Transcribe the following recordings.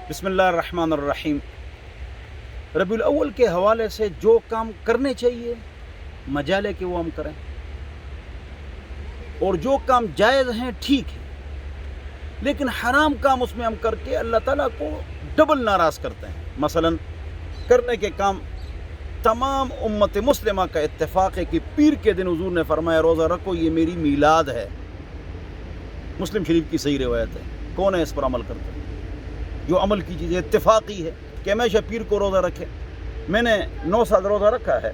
بسم اللہ الرحمن الرحیم۔ ربیع الاول کے حوالے سے جو کام کرنے چاہیے مجال ہے کہ وہ ہم کریں، اور جو کام جائز ہیں ٹھیک ہے، لیکن حرام کام اس میں ہم کر کے اللہ تعالیٰ کو ڈبل ناراض کرتے ہیں۔ مثلا کرنے کے کام تمام امت مسلمہ کا اتفاق ہے کہ پیر کے دن حضور نے فرمایا روزہ رکھو، یہ میری میلاد ہے۔ مسلم شریف کی صحیح روایت ہے۔ کون ہے اس پر عمل کرتا ہے؟ جو عمل کی چیز اتفاقی ہے کہ ہمیشہ پیر کو روزہ رکھے۔ میں نے 9 سال روزہ رکھا ہے،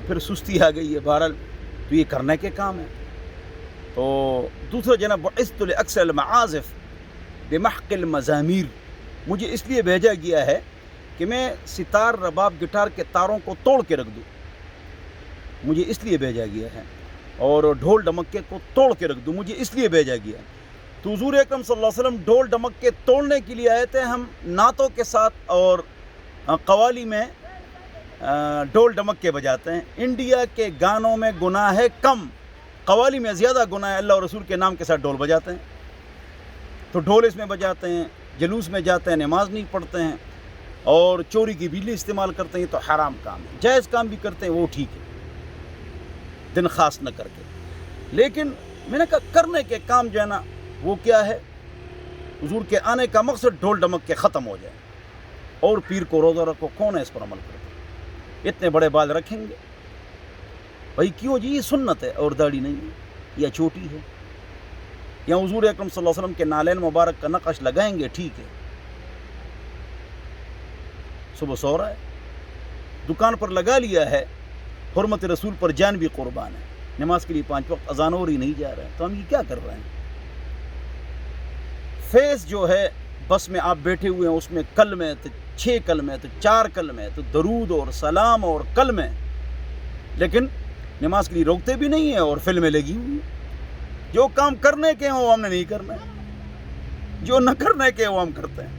پھر سستی آ گئی ہے، بہرحال تو یہ کرنے کے کام ہے۔ تو دوسرا جناب بعثت لاکثر المعازف بمحق المزامیر، مجھے اس لیے بھیجا گیا ہے کہ میں ستار، رباب، گٹار کے تاروں کو توڑ کے رکھ دوں، مجھے اس لیے بھیجا گیا ہے، اور ڈھول ڈمکے کو توڑ کے رکھ دوں، مجھے اس لیے بھیجا گیا ہے۔ تو حضور اکرم صلی اللہ علیہ وسلم ڈھول ڈمکے توڑنے کے لیے آئے تھے، ہم نعتوں کے ساتھ اور قوالی میں ڈھول ڈمکے بجاتے ہیں۔ انڈیا کے گانوں میں گناہ ہے کم، قوالی میں زیادہ گناہ ہے، اللہ اور رسول کے نام کے ساتھ ڈھول بجاتے ہیں۔ تو ڈھول اس میں بجاتے ہیں، جلوس میں جاتے ہیں، نماز نہیں پڑھتے ہیں، اور چوری کی بجلی استعمال کرتے ہیں، تو حرام کام ہے۔ جائز کام بھی کرتے ہیں وہ ٹھیک ہے، دن خاص نہ کر کے۔ لیکن میں نے کہا کرنے کے کام جو ہے نا وہ کیا ہے؟ حضور کے آنے کا مقصد ڈھول ڈمک کے ختم ہو جائے، اور پیر کو روزہ رکھو۔ کون ہے اس پر عمل کرتا؟ اتنے بڑے بال رکھیں گے بھائی کیوں جی؟ یہ سنت ہے، اور داڑھی نہیں ہے یا چھوٹی ہے، یا حضور اکرم صلی اللہ علیہ وسلم کے نالین مبارک کا نقش لگائیں گے، ٹھیک ہے۔ صبح سو رہا ہے، دکان پر لگا لیا ہے، حرمت رسول پر جان بھی قربان ہے، نماز کے لیے 5 وقت اذان ہو رہی نہیں جا رہا ہے، تو ہم یہ کیا کر رہے ہیں؟ فیض جو ہے بس میں آپ بیٹھے ہوئے ہیں، اس میں کلمے تو 6 کلمے تو 4 کلمے تو درود اور سلام اور کلمے، لیکن نماز کے لیے روکتے بھی نہیں ہیں، اور فلمیں لگی ہوئی ہیں۔ جو کام کرنے کے ہیں وہ ہم نے نہیں کرنا ہے، جو نہ کرنے کے وہ ہم کرتے ہیں۔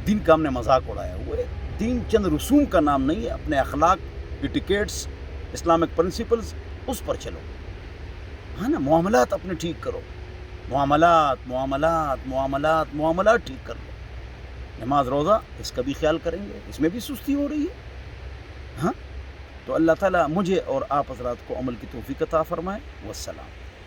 دین کا ہم نے مذاق اڑایا ہوا ہے۔ دین چند رسوم کا نام نہیں ہے، اپنے اخلاق، ایٹیکیٹس، اسلامک پرنسپلز، اس پر چلو، ہاں نا۔ معاملات اپنے ٹھیک کرو، معاملات ٹھیک کر لو۔ نماز روزہ اس کا بھی خیال کریں گے، اس میں بھی سستی ہو رہی ہے، ہاں۔ تو اللہ تعالیٰ مجھے اور آپ حضرات کو عمل کی توفیق عطا فرمائے۔ والسلام۔